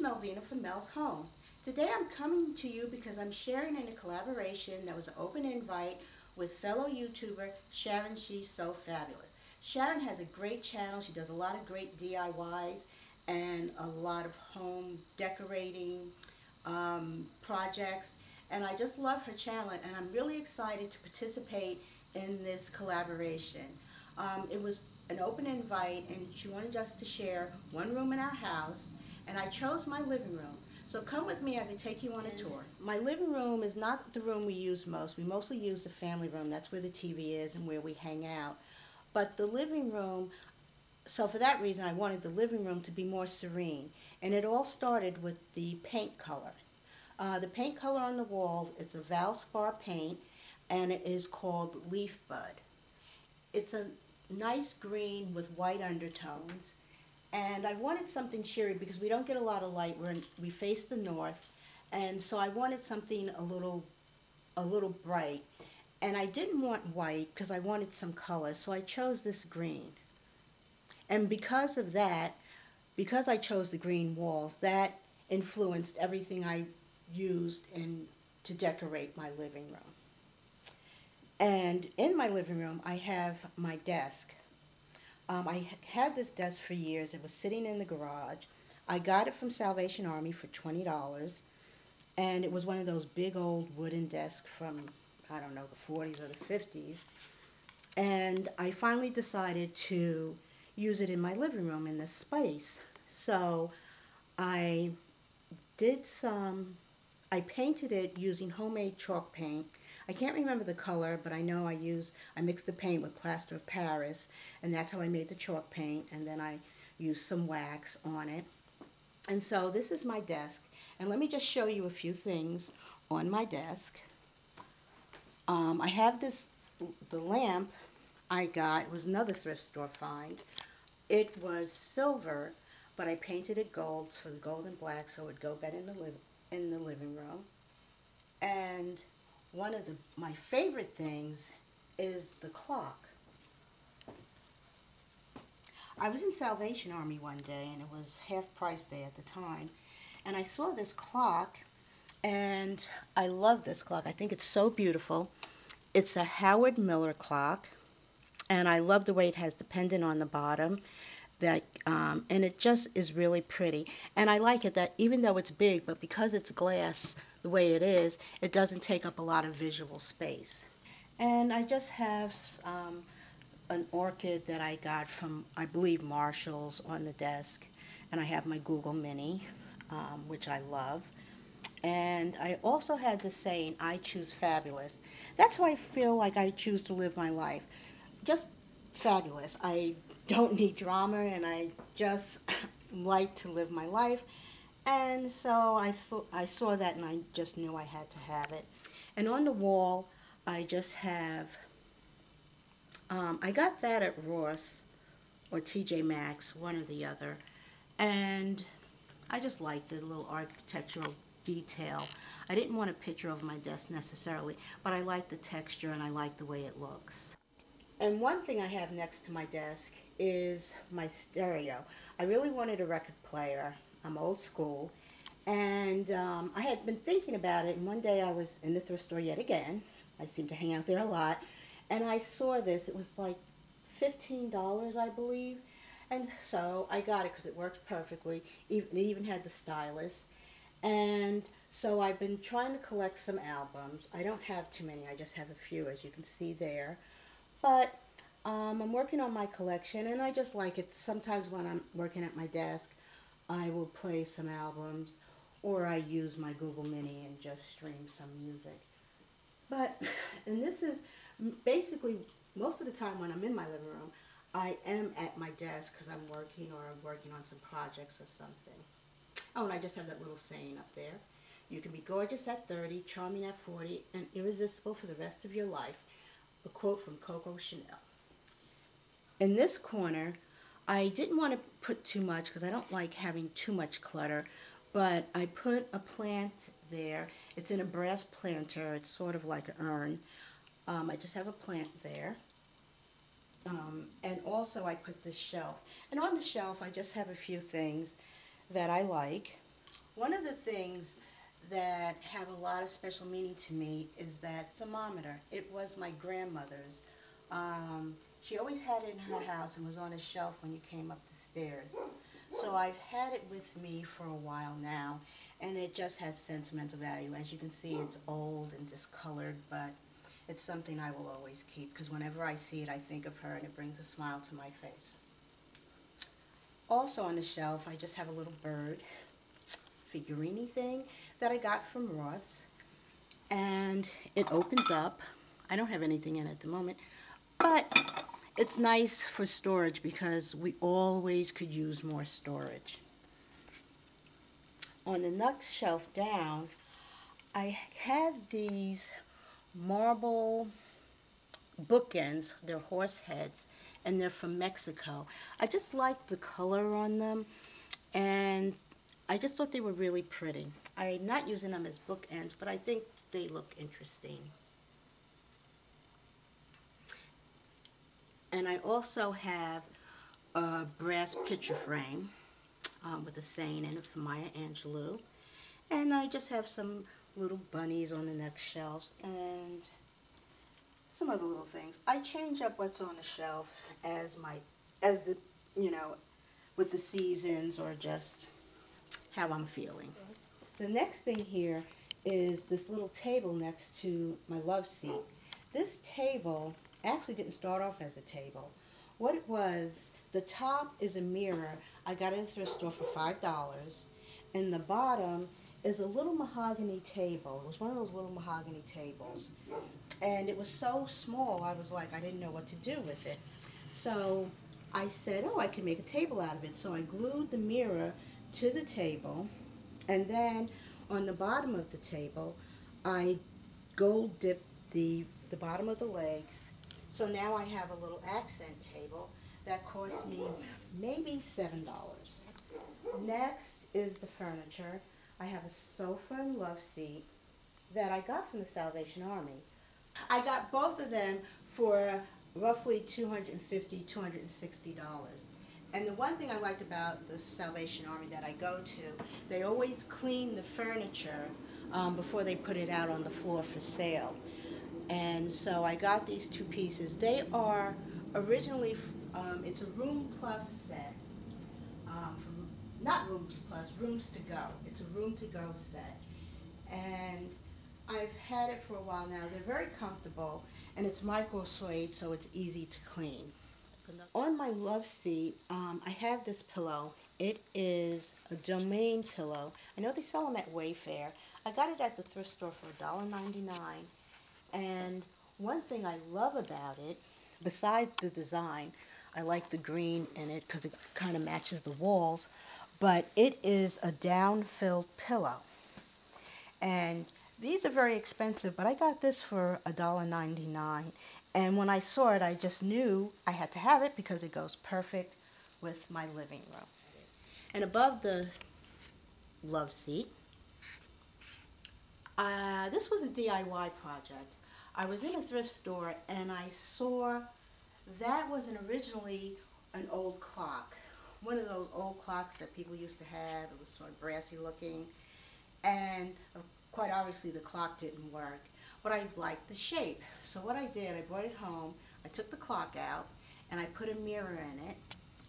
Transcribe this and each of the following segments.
Melvina from Mel's Home. Today I'm coming to you because I'm sharing in a collaboration that was an open invite with fellow YouTuber Sharon She So Fabulous. Sharon has a great channel. She does a lot of great DIYs and a lot of home decorating projects. And I just love her channel, and I'm really excited to participate in this collaboration. It was an open invite, and she wanted us to share one room in our house, and I chose my living room. So come with me as I take you on a tour. My living room is not the room we use most. We mostly use the family room. That's where the TV is and where we hang out. But the living room, so for that reason I wanted the living room to be more serene. And it all started with the paint color. The paint color on the wall is a Valspar paint, and it is called Leaf Bud. It's a nice green with white undertones, and I wanted something cheery because we don't get a lot of light. We face the north, and so I wanted something a little bright. And I didn't want white because I wanted some color, so I chose this green. And because of that, because I chose the green walls, that influenced everything I used to decorate my living room. And in my living room, I have my desk. I had this desk for years. It was sitting in the garage. I got it from Salvation Army for $20, and it was one of those big old wooden desks from, I don't know, the 40s or the 50s. And I finally decided to use it in my living room in this space. So I painted it using homemade chalk paint. I can't remember the color, but I know I mixed the paint with plaster of Paris, and that's how I made the chalk paint, and then I used some wax on it. And so this is my desk, and let me just show you a few things on my desk. I have the lamp I got. It was another thrift store find. It was silver, but I painted it gold for the gold and black so it would go better in the living room. And one of my favorite things is the clock. I was in Salvation Army one day, and it was half price day at the time, and I saw this clock, and I love this clock. I think it's so beautiful. It's a Howard Miller clock, and I love the way it has the pendant on the bottom. And it just is really pretty. And I like it that even though it's big, but because it's glass the way it is, it doesn't take up a lot of visual space. And I just have an orchid that I got from, I believe, Marshall's on the desk. And I have my Google Mini, which I love. And I also had the saying, I choose fabulous. That's how I feel like I choose to live my life. Just fabulous. I don't need drama, and I just like to live my life. And so I saw that, and I just knew I had to have it. And on the wall, I just have, I got that at Ross or TJ Maxx, one or the other. And I just liked it, a little architectural detail. I didn't want a picture of my desk necessarily, but I like the texture and I like the way it looks. And one thing I have next to my desk is my stereo. I really wanted a record player. I'm old school. And I had been thinking about it, and one day I was in the thrift store yet again. I seem to hang out there a lot. And I saw this. It was like $15, I believe. And so I got it because it works perfectly. It even had the stylus. And so I've been trying to collect some albums. I don't have too many. I just have a few, as you can see there. But I'm working on my collection, and I just like it. Sometimes when I'm working at my desk, I will play some albums, or I use my Google Mini and just stream some music. And this is basically, most of the time when I'm in my living room, I am at my desk because I'm working, or I'm working on some projects or something. Oh, and I just have that little saying up there. You can be gorgeous at 30, charming at 40, and irresistible for the rest of your life. A quote from Coco Chanel. In this corner, I didn't want to put too much because I don't like having too much clutter, but I put a plant there. It's in a brass planter. It's sort of like an urn. I just have a plant there. And also I put this shelf. And on the shelf I just have a few things that I like. One of the things that have a lot of special meaning to me is that thermometer. It was my grandmother's. She always had it in her house and was on a shelf when you came up the stairs. So I've had it with me for a while now, and it just has sentimental value. As you can see, it's old and discolored, but it's something I will always keep because whenever I see it, I think of her and it brings a smile to my face. Also on the shelf, I just have a little bird figurine thing that I got from Ross, and it opens up. I don't have anything in it at the moment, but it's nice for storage because we always could use more storage. On the next shelf down, I have these marble bookends. They're horse heads, and they're from Mexico. I just like the color on them, and I just thought they were really pretty. I'm not using them as bookends, but I think they look interesting. And I also have a brass picture frame with a saying in it from Maya Angelou. And I just have some little bunnies on the next shelves and some other little things. I change up what's on the shelf as the, with the seasons or just how I'm feeling. The next thing here is this little table next to my love seat. This table actually didn't start off as a table. What it was, the top is a mirror. I got it at the thrift store for $5. And the bottom is a little mahogany table. It was one of those little mahogany tables. And it was so small, I was like, I didn't know what to do with it. So I said, oh, I can make a table out of it. So I glued the mirror to the table, and then on the bottom of the table, I gold dipped the bottom of the legs. So now I have a little accent table that cost me maybe $7. Next is the furniture. I have a sofa and love seat that I got from the Salvation Army. I got both of them for roughly $250, $260. And the one thing I liked about the Salvation Army that I go to, they always clean the furniture before they put it out on the floor for sale. And so I got these two pieces. They are originally, it's a Room Plus set, not Rooms Plus, Rooms to Go. It's a Room to Go set. And I've had it for a while now. They're very comfortable, and it's micro suede, so it's easy to clean. On my love seat, I have this pillow. It is a Domain pillow. I know they sell them at Wayfair. I got it at the thrift store for $1.99. And one thing I love about it, besides the design, I like the green in it because it kind of matches the walls, but it is a down-filled pillow. And these are very expensive, but I got this for $1.99. And when I saw it, I just knew I had to have it because it goes perfect with my living room. And above the love seat, this was a DIY project. I was in a thrift store and I saw that was originally an old clock. One of those old clocks that people used to have. It was sort of brassy looking. And quite obviously the clock didn't work. But I liked the shape. So what I did, I brought it home, I took the clock out, and I put a mirror in it,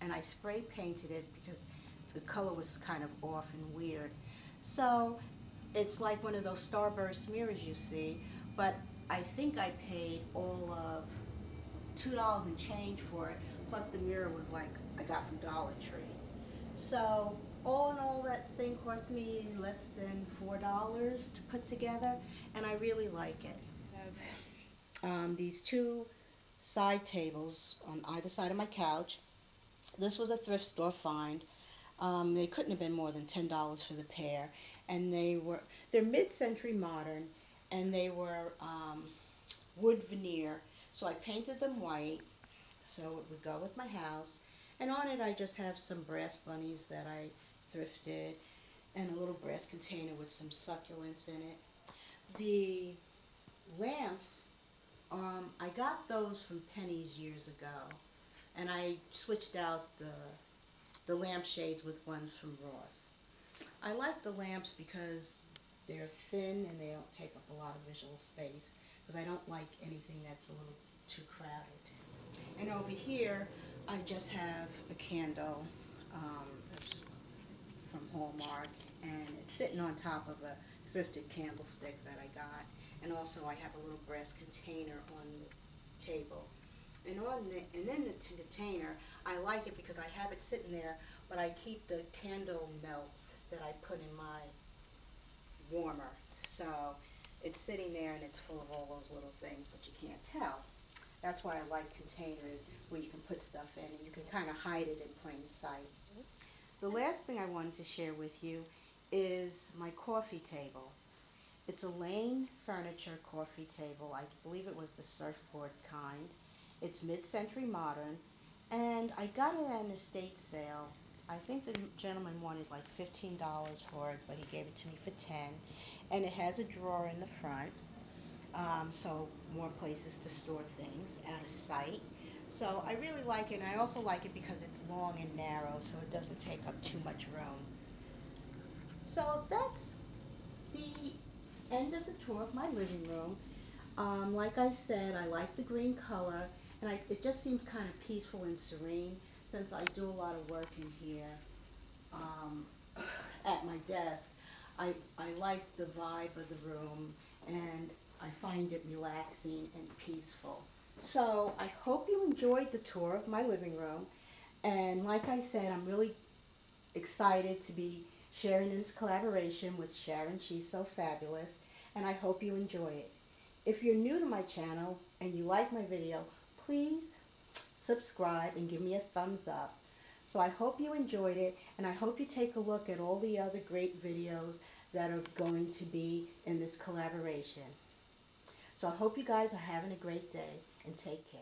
and I spray painted it because the color was kind of off and weird. So it's like one of those starburst mirrors you see, but I think I paid all of $2 and change for it, plus the mirror was like I got from Dollar Tree. So all in all, that thing cost me less than $4 to put together, and I really like it. I have these two side tables on either side of my couch. This was a thrift store find. They couldn't have been more than $10 for the pair, and they're mid-century modern, and they were wood veneer. So I painted them white, so it would go with my house. And on it I just have some brass bunnies that I thrifted, and a little brass container with some succulents in it. The lamps, I got those from Penny's years ago, and I switched out the lampshades with ones from Ross. I like the lamps because they're thin and they don't take up a lot of visual space, because I don't like anything that's a little too crowded. And over here, I just have a candle that's from Hallmark, and it's sitting on top of a thrifted candlestick that I got. And also I have a little brass container on the table. And in the container, I like it because I have it sitting there, but I keep the candle melts that I put in my warmer. So it's sitting there and it's full of all those little things, but you can't tell. That's why I like containers where you can put stuff in and you can kind of hide it in plain sight. The last thing I wanted to share with you is my coffee table. It's a Lane Furniture coffee table. I believe it was the surfboard kind. It's mid-century modern, and I got it at an estate sale. I think the gentleman wanted like $15 for it, but he gave it to me for $10. And it has a drawer in the front, so more places to store things out of sight. So I really like it, and I also like it because it's long and narrow, so it doesn't take up too much room. So that's the end of the tour of my living room. Like I said, I like the green color, and it just seems kind of peaceful and serene since I do a lot of work in here at my desk. I like the vibe of the room, and I find it relaxing and peaceful. So I hope you enjoyed the tour of my living room, and like I said, I'm really excited to be sharing this collaboration with Sharon She So Fabulous, and I hope you enjoy it. If you're new to my channel and you like my video, please subscribe and give me a thumbs up. So I hope you enjoyed it, and I hope you take a look at all the other great videos that are going to be in this collaboration. So I hope you guys are having a great day, and take care.